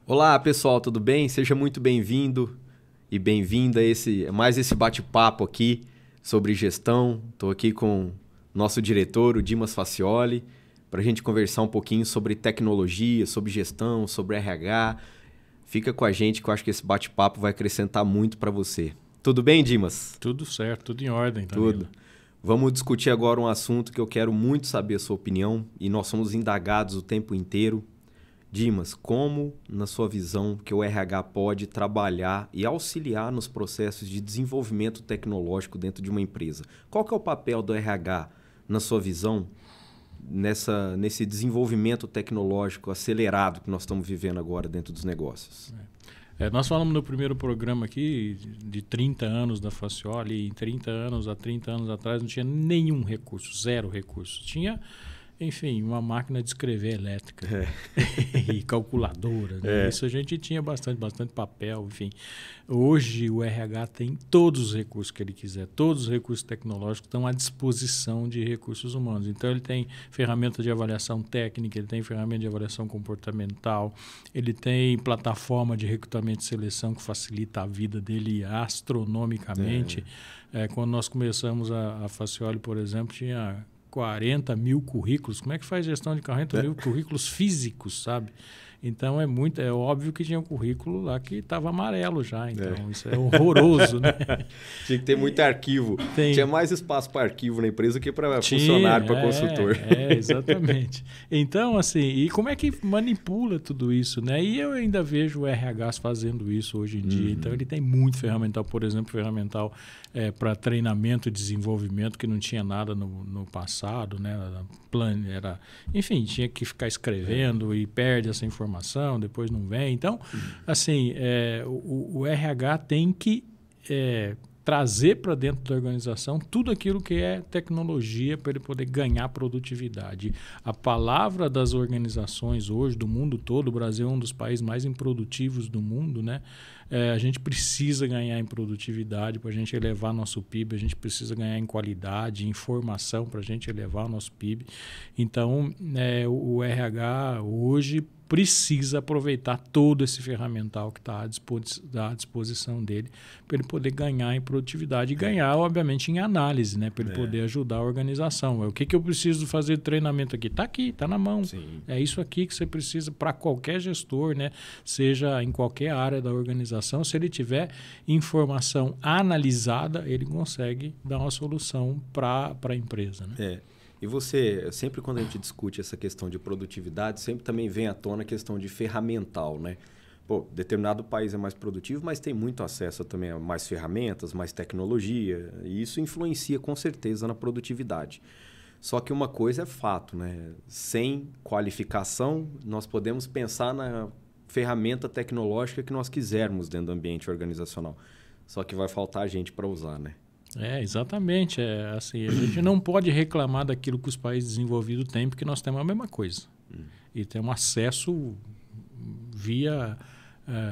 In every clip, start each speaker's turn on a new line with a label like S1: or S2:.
S1: Olá pessoal, tudo bem? Seja muito bem-vindo e bem-vinda a mais esse bate-papo aqui sobre gestão. Estou aqui com o nosso diretor, o Dimas Facioli, para a gente conversar um pouquinho sobre tecnologia, sobre gestão, sobre RH. Fica com a gente que eu acho que esse bate-papo vai acrescentar muito para você. Tudo bem, Dimas?
S2: Tudo certo, tudo em ordem.
S1: Tudo. Vamos discutir agora um assunto que eu quero muito saber a sua opinião e nós somos indagados o tempo inteiro. Dimas, como, na sua visão, que o RH pode trabalhar e auxiliar nos processos de desenvolvimento tecnológico dentro de uma empresa? Qual que é o papel do RH, na sua visão, nesse desenvolvimento tecnológico acelerado que nós estamos vivendo agora dentro dos negócios?
S2: Nós falamos no primeiro programa aqui de 30 anos da Facioli, e há 30 anos atrás não tinha nenhum recurso, zero recurso. Tinha... Enfim, uma máquina de escrever elétrica e calculadora. Né? Isso a gente tinha bastante papel, enfim. Hoje o RH tem todos os recursos que ele quiser, todos os recursos tecnológicos estão à disposição de recursos humanos. Então ele tem ferramenta de avaliação técnica, ele tem ferramenta de avaliação comportamental, ele tem plataforma de recrutamento e seleção que facilita a vida dele astronomicamente. Quando nós começamos a Facioli, por exemplo, tinha 40 mil currículos. Como é que faz gestão de 40 mil currículos físicos, sabe? Então é óbvio que tinha um currículo lá que estava amarelo já. Então isso é horroroso, né?
S1: Tinha que ter muito arquivo. Tinha mais espaço para arquivo na empresa que para funcionário, para consultor.
S2: Exatamente. Então, assim, e como é que manipula tudo isso, né? E eu ainda vejo o RH fazendo isso hoje em dia. Então ele tem muito ferramental, por exemplo, ferramental para treinamento e desenvolvimento que não tinha nada no passado, né? Enfim, tinha que ficar escrevendo e perde essa informação, depois não vem. Então, assim, o RH tem que trazer para dentro da organização tudo aquilo que é tecnologia para ele poder ganhar produtividade. A palavra das organizações hoje, do mundo todo, o Brasil é um dos países mais improdutivos do mundo, né? A gente precisa ganhar em produtividade para a gente elevar nosso PIB, a gente precisa ganhar em qualidade, em informação para a gente elevar o nosso PIB. Então, o RH hoje precisa aproveitar todo esse ferramental que está à disposição dele para ele poder ganhar em produtividade e ganhar, obviamente, em análise, né? Para ele poder ajudar a organização. O que eu preciso fazer de treinamento aqui? Está aqui, está na mão. Sim. É isso aqui que você precisa para qualquer gestor, né? Seja em qualquer área da organização. Se ele tiver informação analisada, ele consegue dar uma solução para a empresa, né?
S1: E você, sempre quando a gente discute essa questão de produtividade, sempre também vem à tona a questão de ferramental, né? Pô, determinado país é mais produtivo, mas tem muito acesso também a mais ferramentas, mais tecnologia, e isso influencia com certeza na produtividade. Só que uma coisa é fato, né? Sem qualificação, nós podemos pensar na ferramenta tecnológica que nós quisermos dentro do ambiente organizacional. Só que vai faltar gente para usar, né?
S2: Exatamente. Assim, a gente não pode reclamar daquilo que os países desenvolvidos têm, porque nós temos a mesma coisa. E temos acesso via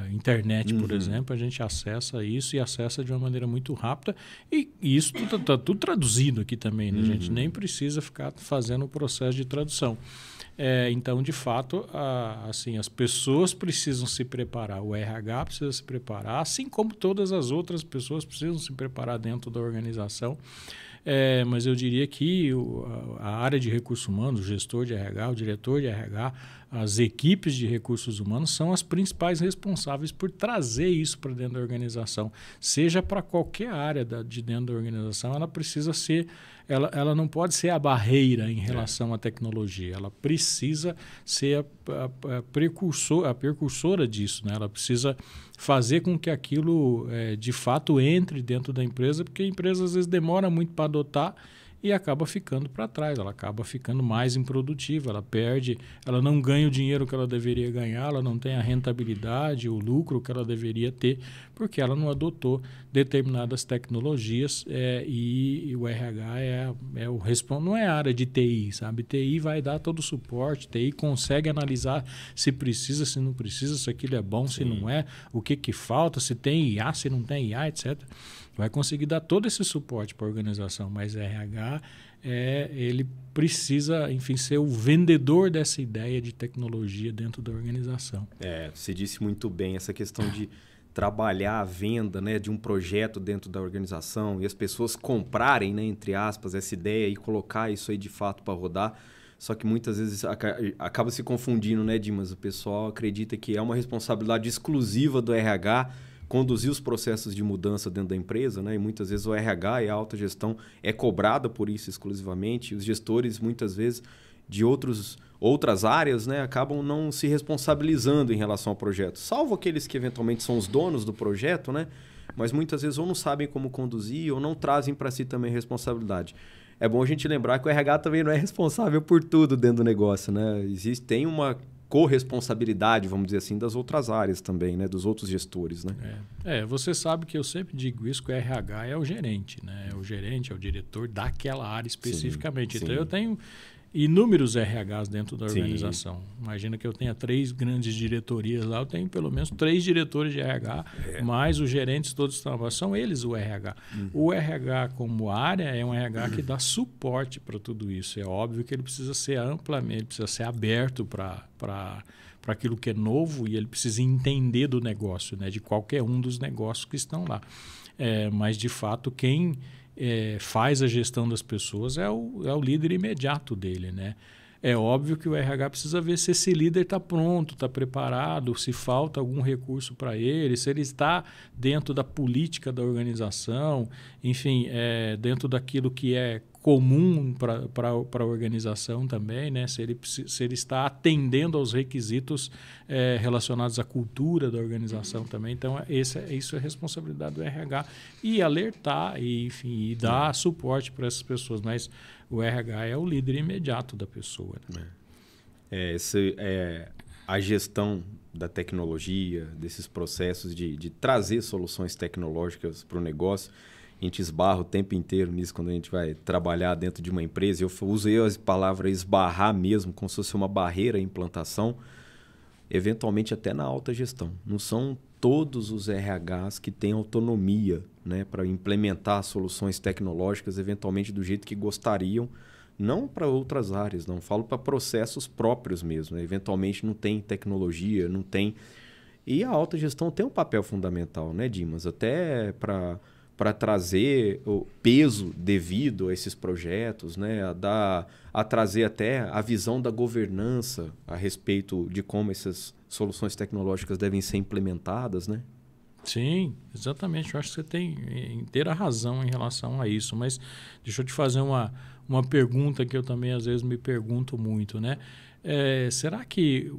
S2: internet, por exemplo, a gente acessa isso e acessa de uma maneira muito rápida. E isso está tudo traduzido aqui também, né? A gente nem precisa ficar fazendo o processo de tradução. Então, de fato, assim, as pessoas precisam se preparar, o RH precisa se preparar, assim como todas as outras pessoas precisam se preparar dentro da organização. Mas eu diria que a área de recursos humanos, o gestor de RH, o diretor de RH, as equipes de recursos humanos são as principais responsáveis por trazer isso para dentro da organização. Seja para qualquer área de dentro da organização, ela precisa ser... Ela não pode ser a barreira em relação à tecnologia. Ela precisa ser a precursora disso, né? Ela precisa fazer com que aquilo de fato entre dentro da empresa, porque a empresa às vezes demora muito para adotar e acaba ficando para trás, ela acaba ficando mais improdutiva, ela perde, ela não ganha o dinheiro que ela deveria ganhar, ela não tem a rentabilidade, o lucro que ela deveria ter, porque ela não adotou determinadas tecnologias e o RH não é a área de TI, sabe? TI vai dar todo o suporte, TI consegue analisar se precisa, se não precisa, se aquilo é bom, se não é, o que falta, se tem IA, se não tem IA, etc. vai conseguir dar todo esse suporte para a organização, mas RH, ele precisa, enfim, ser o vendedor dessa ideia de tecnologia dentro da organização.
S1: Você disse muito bem essa questão de trabalhar a venda, né, de um projeto dentro da organização e as pessoas comprarem, né, entre aspas, essa ideia e colocar isso aí de fato para rodar. Só que muitas vezes acaba se confundindo, né, Dimas? O pessoal acredita que é uma responsabilidade exclusiva do RH conduzir os processos de mudança dentro da empresa, né? E muitas vezes o RH e a alta gestão é cobrada por isso exclusivamente. E os gestores, muitas vezes, de outras áreas, né, acabam não se responsabilizando em relação ao projeto. Salvo aqueles que eventualmente são os donos do projeto, né? Mas muitas vezes ou não sabem como conduzir ou não trazem para si também responsabilidade. É bom a gente lembrar que o RH também não é responsável por tudo dentro do negócio, né? Tem uma corresponsabilidade, vamos dizer assim, das outras áreas também, né? Dos outros gestores, né?
S2: Você sabe que eu sempre digo isso, que o RH é o gerente, né? É o gerente, é o diretor daquela área especificamente.
S1: Sim.
S2: Então, eu tenho inúmeros RHs dentro da organização. Sim. Imagina que eu tenha 3 grandes diretorias lá, eu tenho pelo menos 3 diretores de RH, mais os gerentes todos estão, são eles o RH. O RH como área é um RH que dá suporte para tudo isso. É óbvio que ele precisa ser amplamente, ele precisa ser aberto para aquilo que é novo e ele precisa entender do negócio, né, de qualquer um dos negócios que estão lá. Mas, de fato, quem faz a gestão das pessoas é o líder imediato dele, né? É óbvio que o RH precisa ver se esse líder está pronto, está preparado, se falta algum recurso para ele, se ele está dentro da política da organização, enfim, dentro daquilo que é comum para a organização também, né? Se ele está atendendo aos requisitos relacionados à cultura da organização também. Então, isso é responsabilidade do RH. E alertar, e dar suporte para essas pessoas. Mas o RH é o líder imediato da pessoa. Né?
S1: A gestão da tecnologia, desses processos de trazer soluções tecnológicas para o negócio. A gente esbarra o tempo inteiro nisso quando a gente vai trabalhar dentro de uma empresa. Eu usei a palavra esbarrar mesmo, como se fosse uma barreira à implantação, eventualmente até na alta gestão. Não são todos os RHs que têm autonomia, né, para implementar soluções tecnológicas, eventualmente do jeito que gostariam, não para outras áreas, não falo para processos próprios mesmo. Né? Eventualmente não tem tecnologia, não tem... E a alta gestão tem um papel fundamental, né, Dimas? Até para trazer o peso devido a esses projetos, né? a trazer até a visão da governança a respeito de como essas soluções tecnológicas devem ser implementadas, né?
S2: Sim, exatamente. Eu acho que você tem inteira razão em relação a isso. Mas deixa eu te fazer uma pergunta que eu também às vezes me pergunto muito, né? Será que,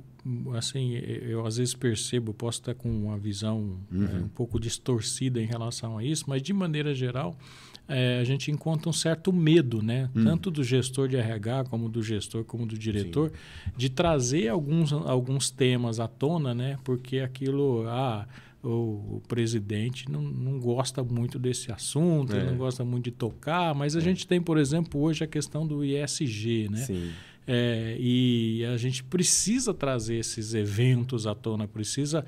S2: assim, eu às vezes percebo, posso estar com uma visão um pouco distorcida em relação a isso, mas de maneira geral, a gente encontra um certo medo, né? Tanto do gestor de RH, como do gestor, como do diretor, sim, de trazer alguns temas à tona, né? Porque aquilo... o presidente não gosta muito desse assunto, ele não gosta muito de tocar, mas a gente tem, por exemplo, hoje a questão do ESG, né?
S1: Sim.
S2: E a gente precisa trazer esses eventos à tona, precisa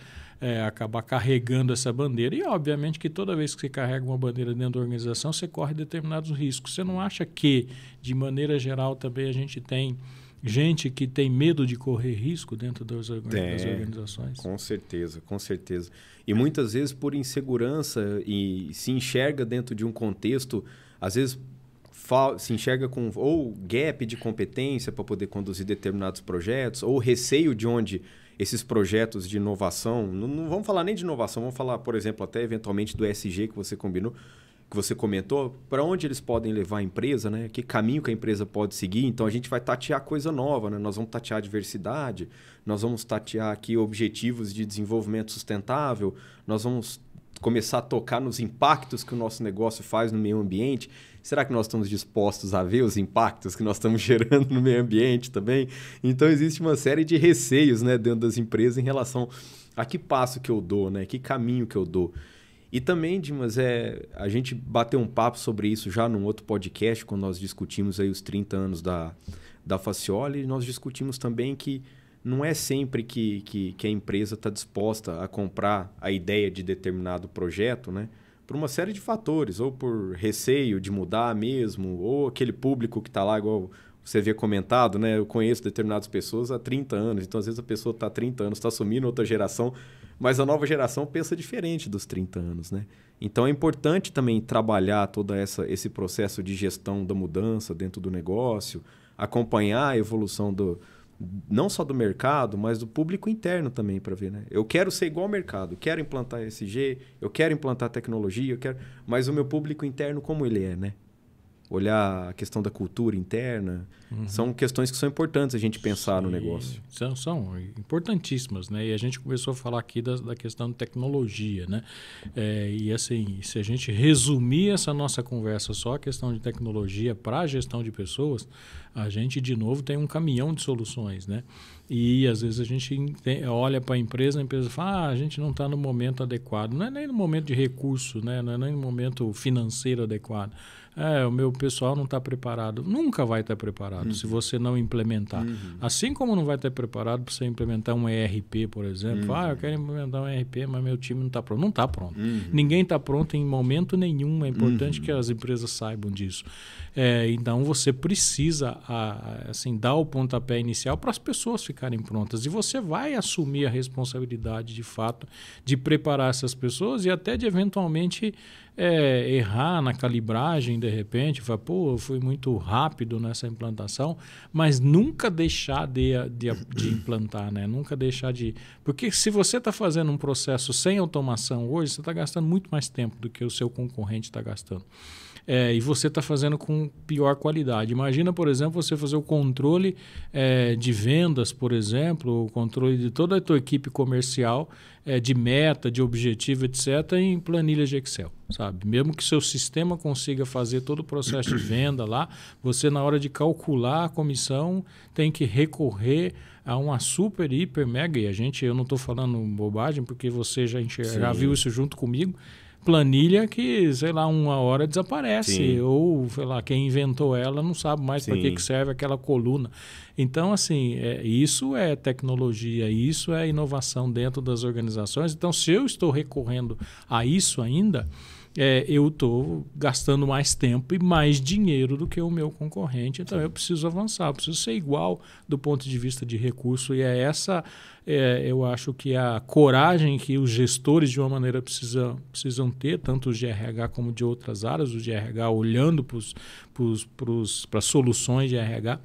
S2: acabar carregando essa bandeira. E, obviamente, que toda vez que você carrega uma bandeira dentro da organização, você corre determinados riscos. Você não acha que, de maneira geral, também a gente tem gente que tem medo de correr risco dentro das organizações?
S1: Com certeza, com certeza. E muitas vezes por insegurança e se enxerga dentro de um contexto, às vezes se enxerga com ou gap de competência para poder conduzir determinados projetos, ou receio de onde esses projetos de inovação, não vamos falar nem de inovação, vamos falar, por exemplo, até eventualmente do ESG que você comentou, para onde eles podem levar a empresa, né? Que caminho que a empresa pode seguir. Então, a gente vai tatear coisa nova, né? Nós vamos tatear diversidade, nós vamos tatear aqui objetivos de desenvolvimento sustentável, nós vamos começar a tocar nos impactos que o nosso negócio faz no meio ambiente. Será que nós estamos dispostos a ver os impactos que nós estamos gerando no meio ambiente também? Então, existe uma série de receios, né, dentro das empresas em relação a que passo que eu dou, né? Que caminho que eu dou. E também, Dimas, a gente bateu um papo sobre isso já num outro podcast, quando nós discutimos aí os 30 anos da Facioli, e nós discutimos também que não é sempre que a empresa está disposta a comprar a ideia de determinado projeto, né? por uma série de fatores, ou por receio de mudar mesmo, ou aquele público que está lá, igual você havia comentado, né? Eu conheço determinadas pessoas há 30 anos, então às vezes a pessoa está há 30 anos, está assumindo outra geração, mas a nova geração pensa diferente dos 30 anos, né? Então é importante também trabalhar todo esse processo de gestão da mudança dentro do negócio, acompanhar a evolução não só do mercado, mas do público interno também para ver, né? Eu quero ser igual ao mercado, quero implantar ESG, eu quero implantar tecnologia, mas o meu público interno como ele é, né? Olhar a questão da cultura interna, são questões que são importantes a gente pensar no negócio.
S2: São importantíssimas, né? E a gente começou a falar aqui da questão de tecnologia, né? E assim, se a gente resumir essa nossa conversa só a questão de tecnologia para a gestão de pessoas, a gente, de novo, tem um caminhão de soluções, né? E às vezes a gente olha para a empresa fala, a gente não está no momento adequado. Não é nem no momento de recurso, né? Não é nem no momento financeiro adequado. O meu pessoal não está preparado. Nunca vai estar preparado se você não implementar. Assim como não vai estar preparado para você implementar um ERP, por exemplo. Eu quero implementar um ERP, mas meu time não está pronto. Não está pronto. Ninguém está pronto em momento nenhum. É importante que as empresas saibam disso. Então, você precisa assim, dar o pontapé inicial para as pessoas ficarem prontas. E você vai assumir a responsabilidade, de fato, de preparar essas pessoas e até de, eventualmente, errar na calibragem, de repente. Falar, eu fui muito rápido nessa implantação, mas nunca deixar de implantar, né? Nunca deixar de... Porque se você está fazendo um processo sem automação hoje, você está gastando muito mais tempo do que o seu concorrente está gastando. E você está fazendo com pior qualidade. Imagina, por exemplo, você fazer o controle de vendas, por exemplo, o controle de toda a tua equipe comercial, de meta, de objetivo, etc., em planilhas de Excel, sabe? Mesmo que seu sistema consiga fazer todo o processo de venda lá, você, na hora de calcular a comissão, tem que recorrer a uma super, hiper, mega, e eu não estou falando bobagem, porque você já viu isso junto comigo, planilha que, sei lá, uma hora desaparece. Sim. Ou, sei lá, quem inventou ela não sabe mais para que serve aquela coluna. Então, assim, isso é tecnologia, isso é inovação dentro das organizações. Então, se eu estou recorrendo a isso ainda, eu estou gastando mais tempo e mais dinheiro do que o meu concorrente. Então, eu preciso avançar, eu preciso ser igual do ponto de vista de recurso. E eu acho que a coragem que os gestores, de uma maneira, precisam ter, tanto os de RH como de outras áreas, os de RH olhando para as soluções de RH,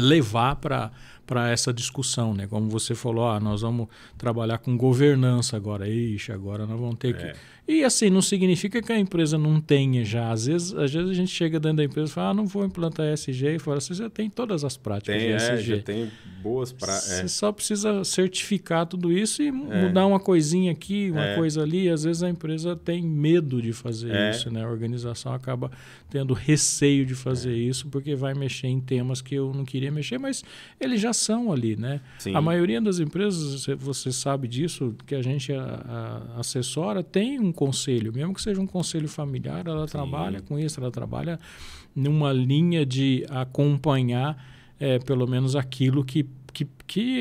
S2: levar para essa discussão, né? Como você falou, nós vamos trabalhar com governança agora. Agora nós vamos ter que... E assim, não significa que a empresa não tenha já. Às vezes a gente chega dentro da empresa e fala, não vou implantar ESG, e fala, você já tem todas as práticas de ESG.
S1: Já tem boas práticas.
S2: Você só precisa certificar tudo isso e mudar uma coisinha aqui, uma coisa ali. Às vezes a empresa tem medo de fazer isso, né? A organização acaba tendo receio de fazer isso, porque vai mexer em temas que eu não queria mexer, mas eles já são ali, né? Sim. A maioria das empresas, você sabe disso, que a gente assessora, tem um conselho, mesmo que seja um conselho familiar, ela trabalha com isso, ela trabalha numa linha de acompanhar pelo menos aquilo que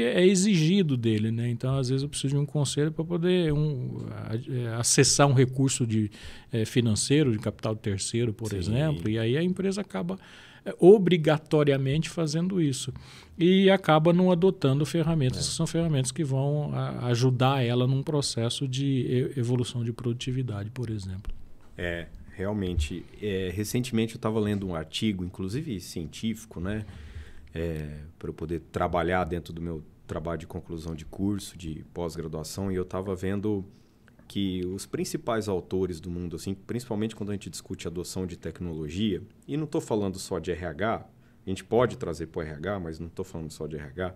S2: é exigido dele, né? Então, às vezes, eu preciso de um conselho para poder acessar um recurso financeiro, de capital terceiro, por exemplo, e aí a empresa acaba obrigatoriamente fazendo isso e acaba não adotando ferramentas que são ferramentas que vão ajudar ela num processo de evolução de produtividade, por exemplo.
S1: Realmente. Recentemente eu estava lendo um artigo, inclusive científico, né? Para eu poder trabalhar dentro do meu trabalho de conclusão de curso, de pós-graduação, e eu estava vendo que os principais autores do mundo, assim, principalmente quando a gente discute adoção de tecnologia, e não estou falando só de RH, a gente pode trazer para o RH, mas não estou falando só de RH,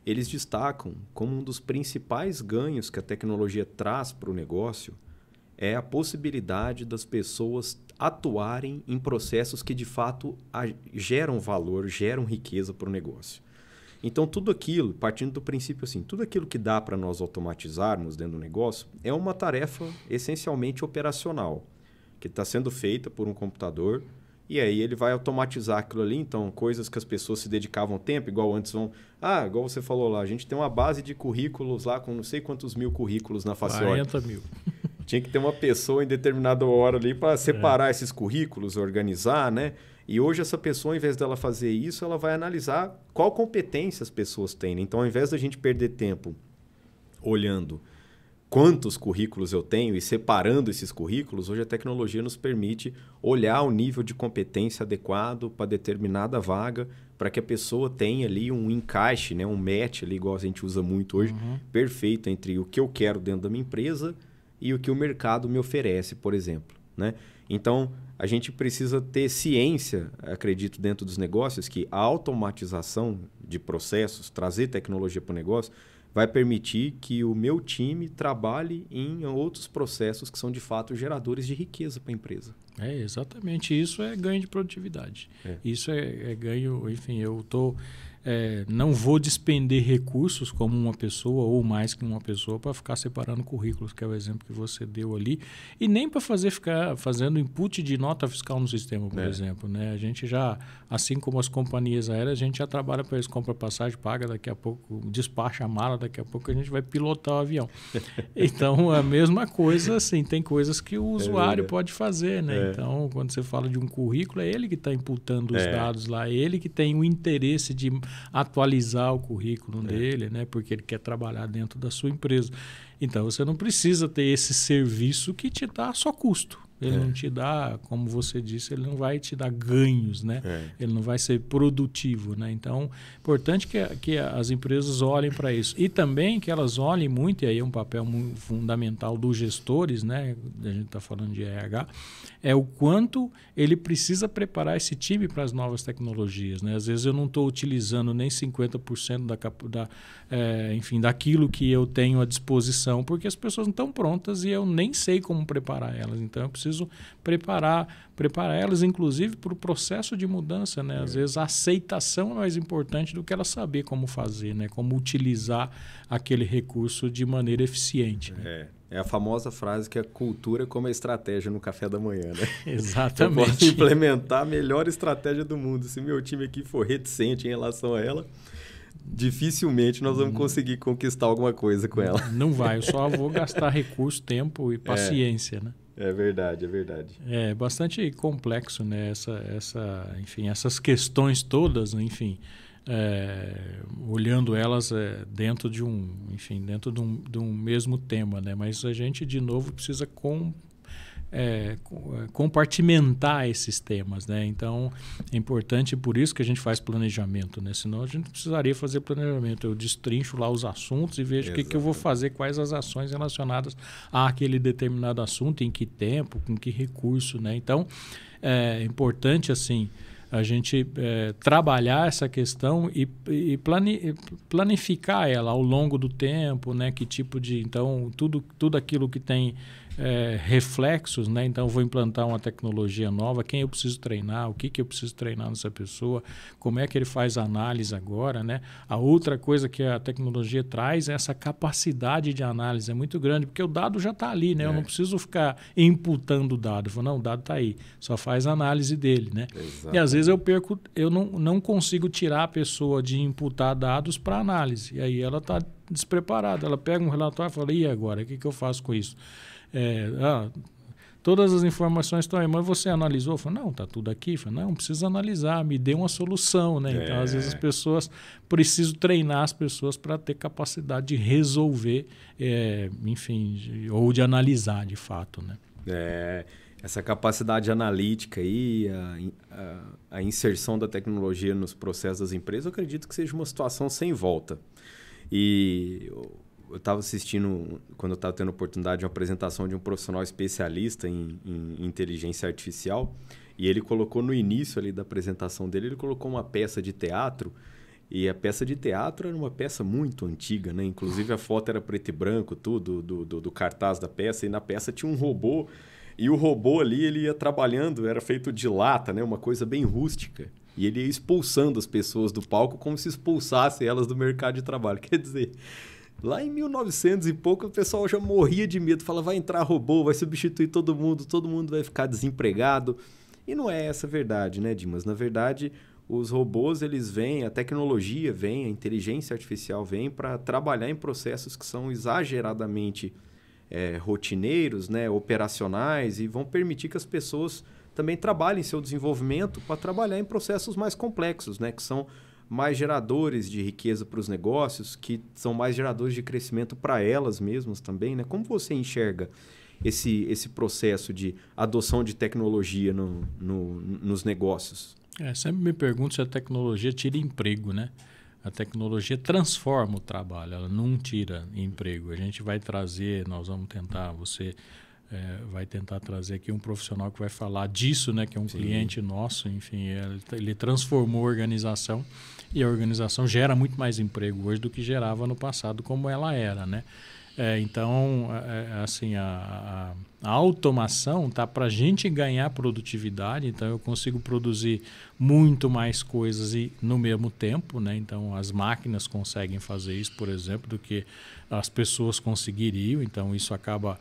S1: eles destacam como um dos principais ganhos que a tecnologia traz para o negócio é a possibilidade das pessoas atuarem em processos que, de fato, geram valor, geram riqueza para o negócio. Então, tudo aquilo, partindo do princípio assim, tudo aquilo que dá para nós automatizarmos dentro do negócio é uma tarefa essencialmente operacional, que está sendo feita por um computador, e aí ele vai automatizar aquilo ali. Então, coisas que as pessoas se dedicavam tempo, igual antes igual você falou lá, a gente tem uma base de currículos lá com não sei quantos mil currículos na Facioli.
S2: 40 mil.
S1: Tinha que ter uma pessoa em determinada hora ali para separar esses currículos, organizar, né? E hoje essa pessoa, ao invés dela fazer isso, ela vai analisar qual competência as pessoas têm. Então, ao invés da gente perder tempo olhando quantos currículos eu tenho e separando esses currículos, hoje a tecnologia nos permite olhar o nível de competência adequado para determinada vaga, para que a pessoa tenha ali um encaixe, né? Um match, ali, igual a gente usa muito hoje, perfeito entre o que eu quero dentro da minha empresa e o que o mercado me oferece, por exemplo, né? Então, a gente precisa ter ciência, acredito, dentro dos negócios, que a automatização de processos, trazer tecnologia para o negócio, vai permitir que o meu time trabalhe em outros processos que são, de fato, geradores de riqueza para a empresa.
S2: Exatamente. Isso é ganho de produtividade. Isso é ganho, enfim, eu estou... não vou despender recursos como uma pessoa ou mais que uma pessoa para ficar separando currículos, que é o exemplo que você deu ali, e nem para ficar fazendo input de nota fiscal no sistema, por exemplo, né? A gente já, assim como as companhias aéreas, a gente já trabalha para eles, compra passagem, paga, daqui a pouco despacha a mala, daqui a pouco a gente vai pilotar o avião. Então, a mesma coisa, assim, tem coisas que o usuário pode fazer, né? Então, quando você fala de um currículo, é ele que está imputando os dados lá, é ele que tem o interesse de atualizar o currículo dele, né? Porque ele quer trabalhar dentro da sua empresa. Então, você não precisa ter esse serviço que te dá só custo. Ele não te dá, como você disse, ele não vai te dar ganhos, né? Ele não vai ser produtivo, né? Então, importante que as empresas olhem para isso. E também que elas olhem muito, e aí é um papel muito fundamental dos gestores, né? A gente está falando de RH, é o quanto ele precisa preparar esse time para as novas tecnologias, né? Às vezes eu não estou utilizando nem 50% enfim, daquilo que eu tenho à disposição, porque as pessoas não estão prontas e eu nem sei como preparar elas. Então, eu preciso preparar elas, inclusive, para o processo de mudança, né? Às vezes a aceitação é mais importante do que ela saber como fazer, né? Como utilizar aquele recurso de maneira eficiente. Né?
S1: É a famosa frase que a cultura é como a estratégia no café da manhã, né?
S2: Exatamente.
S1: Eu posso implementar a melhor estratégia do mundo. Se meu time aqui for reticente em relação a ela, dificilmente nós vamos conseguir conquistar alguma coisa com ela.
S2: Não vai, eu só vou gastar recurso, tempo e paciência, né?
S1: É verdade, é verdade.
S2: É bastante complexo, né? Enfim, essas questões todas, enfim, olhando elas dentro de um mesmo tema, né? Mas a gente, de novo, precisa compartimentar esses temas, né? Então, é importante, por isso que a gente faz planejamento, né? Senão a gente não precisaria fazer planejamento. Eu destrincho lá os assuntos e vejo o que eu vou fazer, quais as ações relacionadas àquele determinado assunto, em que tempo, com que recurso, né? Então, é importante, assim, a gente trabalhar essa questão e planificar ela ao longo do tempo, né? Que tipo de... Então, tudo aquilo que tem reflexos, né? Então, eu vou implantar uma tecnologia nova, quem eu preciso treinar, o que eu preciso treinar nessa pessoa, como é que ele faz a análise agora, né? A outra coisa que a tecnologia traz é essa capacidade de análise, é muito grande, porque o dado já está ali, né? Eu não preciso ficar imputando o dado. Eu falo, não, o dado está aí, só faz a análise dele, né? Exatamente. E às vezes eu não consigo tirar a pessoa de imputar dados para análise, e aí ela está despreparada, ela pega um relatório e fala, e agora, o que eu faço com isso? Todas as informações estão aí, mas você analisou? Eu falo, não, está tudo aqui. Eu falo, não, precisa analisar, me dê uma solução, né? Então, às vezes as pessoas, preciso treinar as pessoas para ter capacidade de resolver, enfim, ou de analisar de fato, né?
S1: Essa capacidade analítica e a inserção da tecnologia nos processos das empresas, eu acredito que seja uma situação sem volta. E eu estava assistindo, quando eu estava tendo a oportunidade, uma apresentação de um profissional especialista em inteligência artificial, e ele colocou no início ali da apresentação dele, ele colocou uma peça de teatro, e a peça de teatro era uma peça muito antiga, né? Inclusive a foto era preto e branco, tudo, do cartaz da peça, e na peça tinha um robô, e o robô ali, ele ia trabalhando, era feito de lata, né? Uma coisa bem rústica. E ele ia expulsando as pessoas do palco como se expulsasse elas do mercado de trabalho. Quer dizer, lá em 1900 e pouco, o pessoal já morria de medo. Fala, vai entrar robô, vai substituir todo mundo vai ficar desempregado. E não é essa a verdade, né, Dimas? Na verdade, os robôs, eles vêm, a tecnologia vem, a inteligência artificial vem para trabalhar em processos que são exageradamente rotineiros, né, operacionais, e vão permitir que as pessoas também trabalhem seu desenvolvimento para trabalhar em processos mais complexos, né, que são mais geradores de riqueza para os negócios, que são mais geradores de crescimento para elas mesmas também, né? Como você enxerga esse processo de adoção de tecnologia nos negócios?
S2: Sempre me pergunto se a tecnologia tira emprego, né? A tecnologia transforma o trabalho, ela não tira emprego. A gente vai trazer, nós vamos tentar, vai tentar trazer aqui um profissional que vai falar disso, né? Que é um cliente nosso, enfim, ele transformou a organização e a organização gera muito mais emprego hoje do que gerava no passado, como ela era, né? Então, assim, a automação está para a gente ganhar produtividade, então eu consigo produzir muito mais coisas no mesmo tempo, né? Então, as máquinas conseguem fazer isso, por exemplo, do que as pessoas conseguiriam, então isso acaba...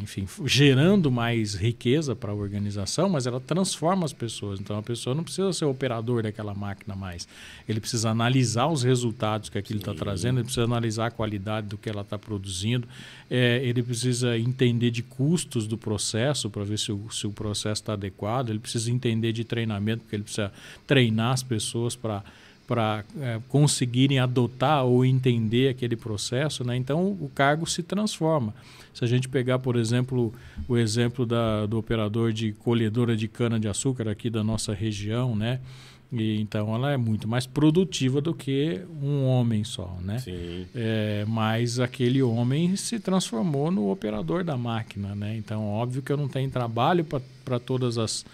S2: enfim, gerando mais riqueza para a organização, mas ela transforma as pessoas. Então, a pessoa não precisa ser operador daquela máquina mais. Ele precisa analisar os resultados que aquilo está trazendo, ele precisa analisar a qualidade do que ela está produzindo, ele precisa entender de custos do processo para ver se o processo está adequado, ele precisa entender de treinamento, porque ele precisa treinar as pessoas para conseguirem adotar ou entender aquele processo, né? Então o cargo se transforma. Se a gente pegar, por exemplo, o exemplo do operador de colhedora de cana-de-açúcar aqui da nossa região, né? Então ela é muito mais produtiva do que um homem só, né?
S1: Sim.
S2: Mas aquele homem se transformou no operador da máquina, né? Então óbvio que eu não tenho trabalho para todas as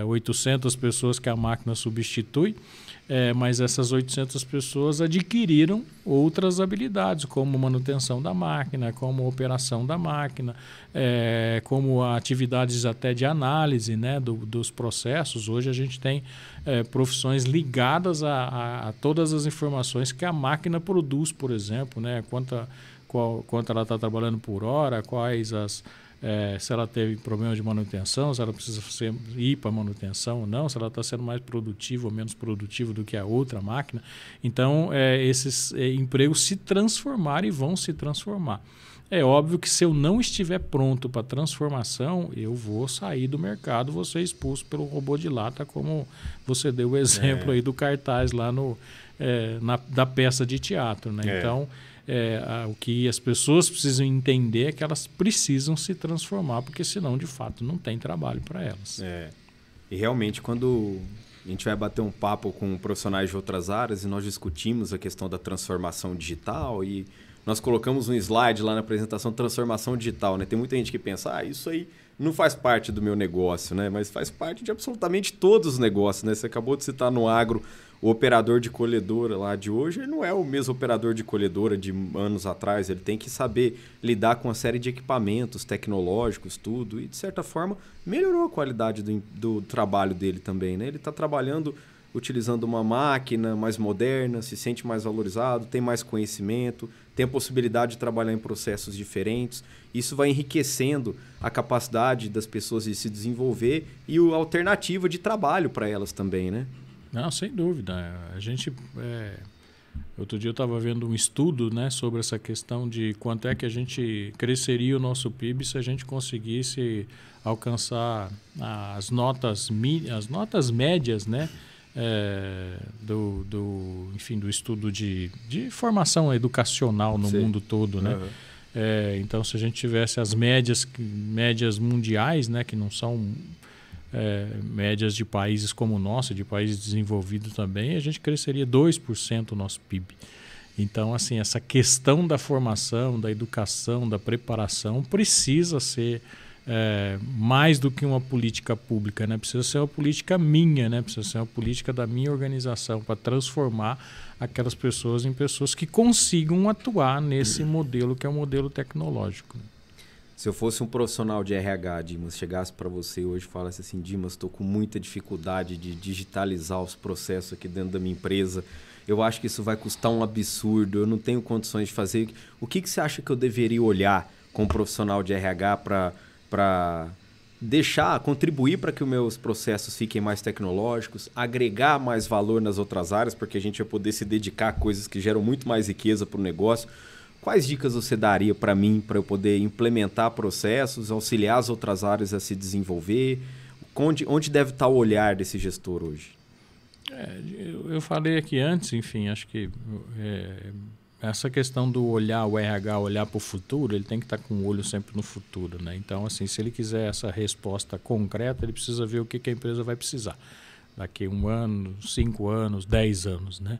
S2: 800 pessoas que a máquina substitui, mas essas 800 pessoas adquiriram outras habilidades, como manutenção da máquina, como operação da máquina, como atividades até de análise, né, dos processos. Hoje a gente tem profissões ligadas a todas as informações que a máquina produz, por exemplo, né, quanto ela está trabalhando por hora, quais se ela teve problema de manutenção, se ela precisa ir para manutenção ou não, se ela está sendo mais produtiva ou menos produtiva do que a outra máquina. Então, esses empregos se transformaram e vão se transformar. É óbvio que se eu não estiver pronto para transformação, eu vou sair do mercado, vou ser expulso pelo robô de lata, como você deu o exemplo aí do cartaz lá da peça de teatro, né? Então, o que as pessoas precisam entender é que elas precisam se transformar, porque senão, de fato, não tem trabalho para elas.
S1: E realmente, quando a gente vai bater um papo com profissionais de outras áreas e nós discutimos a questão da transformação digital e nós colocamos um slide lá na apresentação, transformação digital, né? Tem muita gente que pensa, isso aí não faz parte do meu negócio, né? Mas faz parte de absolutamente todos os negócios, né? Você acabou de citar no agro, o operador de colhedora lá de hoje, ele não é o mesmo operador de colhedora de anos atrás, ele tem que saber lidar com uma série de equipamentos tecnológicos, tudo, e de certa forma melhorou a qualidade do trabalho dele também, né? Ele está trabalhando utilizando uma máquina mais moderna, se sente mais valorizado, tem mais conhecimento, tem a possibilidade de trabalhar em processos diferentes. Isso vai enriquecendo a capacidade das pessoas de se desenvolver e a alternativa de trabalho para elas também, né?
S2: Não, sem dúvida. A gente, outro dia eu estava vendo um estudo, né, sobre essa questão de quanto é que a gente cresceria o nosso PIB se a gente conseguisse alcançar as notas médias, né, enfim, do estudo de formação educacional no mundo todo, né? Uhum. Então, se a gente tivesse as médias mundiais, né, que não são médias de países como o nosso, de países desenvolvidos também, a gente cresceria 2% o nosso PIB. Então, assim, essa questão da formação, da educação, da preparação precisa ser mais do que uma política pública, né? Precisa ser uma política minha, né? Precisa ser uma política da minha organização para transformar aquelas pessoas em pessoas que consigam atuar nesse modelo que é o modelo tecnológico.
S1: Se eu fosse um profissional de RH, Dimas, chegasse para você hoje e falasse assim, Dimas, estou com muita dificuldade de digitalizar os processos aqui dentro da minha empresa, eu acho que isso vai custar um absurdo, eu não tenho condições de fazer. O que você acha que eu deveria olhar como profissional de RH para contribuir para que os meus processos fiquem mais tecnológicos, agregar mais valor nas outras áreas, porque a gente vai poder se dedicar a coisas que geram muito mais riqueza para o negócio? quais dicas você daria para mim, para eu poder implementar processos, auxiliar as outras áreas a se desenvolver? Onde deve estar o olhar desse gestor hoje?
S2: Eu falei aqui antes, enfim, acho que essa questão do olhar, o RH, olhar para o futuro, ele tem que estar com o olho sempre no futuro, né? Então, assim, se ele quiser essa resposta concreta, ele precisa ver o que a empresa vai precisar. Daqui 1 ano, 5 anos, 10 anos, né?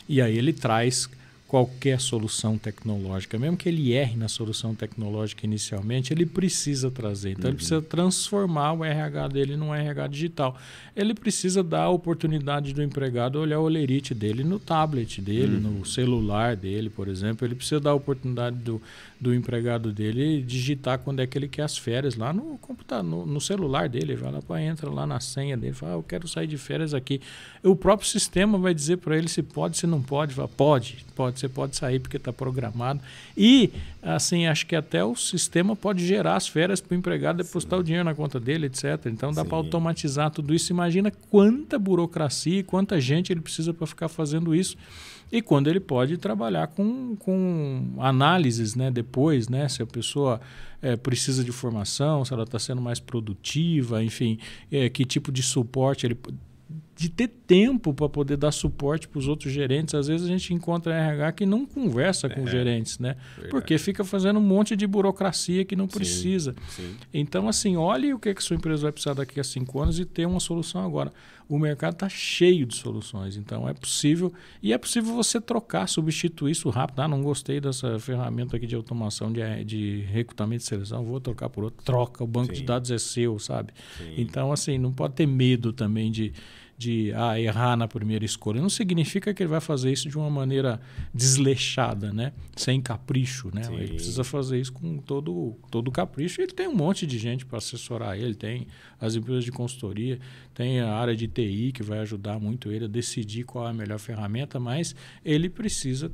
S2: E aí ele traz qualquer solução tecnológica, mesmo que ele erre na solução tecnológica inicialmente, ele precisa trazer. Então, ele precisa transformar o RH dele num RH digital. Ele precisa dar a oportunidade do empregado olhar o olerite dele no tablet dele, no celular dele, por exemplo. Ele precisa dar a oportunidade do empregado dele digitar quando é que ele quer as férias lá no computador, no celular dele. Ele vai lá, entra lá na senha dele, fala, eu quero sair de férias aqui. O próprio sistema vai dizer para ele se pode, se não pode. Fala, pode, você pode sair porque está programado. E, assim, acho que até o sistema pode gerar as férias para o empregado depositar o dinheiro na conta dele, etc. Então, dá para automatizar tudo isso. Imagina quanta burocracia e quanta gente ele precisa para ficar fazendo isso. E quando ele pode trabalhar com análises, né, depois, né, se a pessoa precisa de formação, se ela está sendo mais produtiva, enfim, que tipo de suporte ele de ter tempo para poder dar suporte para os outros gerentes. Às vezes a gente encontra RH que não conversa com os gerentes, né? Verdade. Porque fica fazendo um monte de burocracia que não precisa. Sim. Então, assim, olhe o que a sua empresa vai precisar daqui a 5 anos e ter uma solução agora. O mercado está cheio de soluções, então é possível. E é possível você trocar, substituir isso rápido. Ah, não gostei dessa ferramenta aqui de automação de recrutamento e seleção, vou trocar por outra. Troca, o banco de dados é seu, sabe? Sim. Então, assim, não pode ter medo também de errar na primeira escolha. Não significa que ele vai fazer isso de uma maneira desleixada, né? Sem capricho, né? Ele precisa fazer isso com todo capricho. Ele tem um monte de gente para assessorar ele, tem as empresas de consultoria, tem a área de TI que vai ajudar muito ele a decidir qual é a melhor ferramenta, mas ele precisa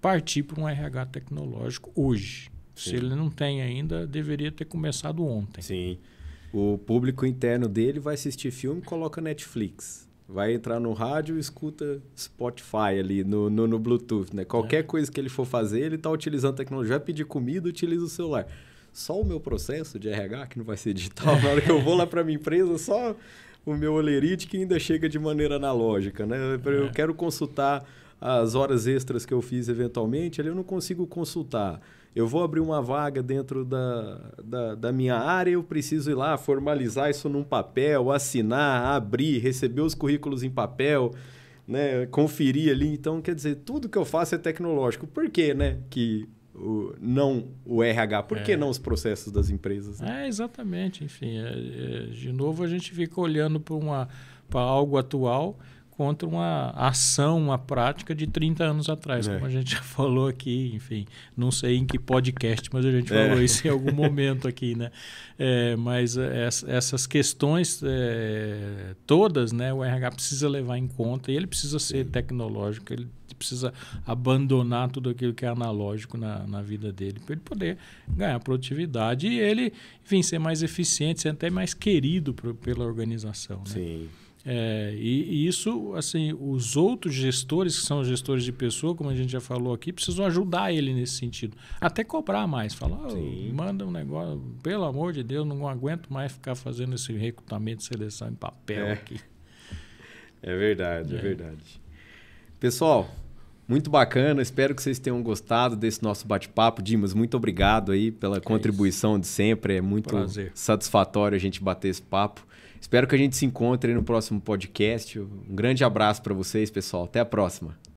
S2: partir para um RH tecnológico hoje. Sim. Se ele não tem ainda, deveria ter começado ontem.
S1: Sim. O público interno dele vai assistir filme e coloca Netflix. Vai entrar no rádio e escuta Spotify ali no Bluetooth, né? Qualquer coisa que ele for fazer, ele está utilizando tecnologia. Vai pedir comida, utiliza o celular. Só o meu processo de RH, que não vai ser digital, na hora que eu vou lá para a minha empresa, só o meu olerite que ainda chega de maneira analógica, né? Eu quero consultar as horas extras que eu fiz eventualmente, ali eu não consigo consultar. Eu vou abrir uma vaga dentro da minha área, eu preciso ir lá formalizar isso num papel, assinar, abrir, receber os currículos em papel, né, conferir ali. Então, quer dizer, tudo que eu faço é tecnológico. Por que, né, que não o RH? Por que não os processos das empresas? Né?
S2: Exatamente. Enfim, de novo a gente fica olhando para algo atual contra uma ação, uma prática de 30 anos atrás, como a gente já falou aqui, enfim, não sei em que podcast, mas a gente falou isso em algum momento aqui, né? Mas essas questões todas, né, o RH precisa levar em conta e ele precisa ser tecnológico, ele precisa abandonar tudo aquilo que é analógico na vida dele, para ele poder ganhar produtividade e ele, enfim, ser mais eficiente, ser até mais querido pela organização, né?
S1: Sim.
S2: E isso, assim, os outros gestores, que são os gestores de pessoa, como a gente já falou aqui, precisam ajudar ele nesse sentido. Até cobrar mais. Falar, manda um negócio, pelo amor de Deus, não aguento mais ficar fazendo esse recrutamento e seleção em papel aqui.
S1: É verdade, é verdade. Pessoal, muito bacana. Espero que vocês tenham gostado desse nosso bate-papo. Dimas, muito obrigado aí pela contribuição de sempre. É muito satisfatório a gente bater esse papo. Espero que a gente se encontre no próximo podcast. Um grande abraço para vocês, pessoal. Até a próxima.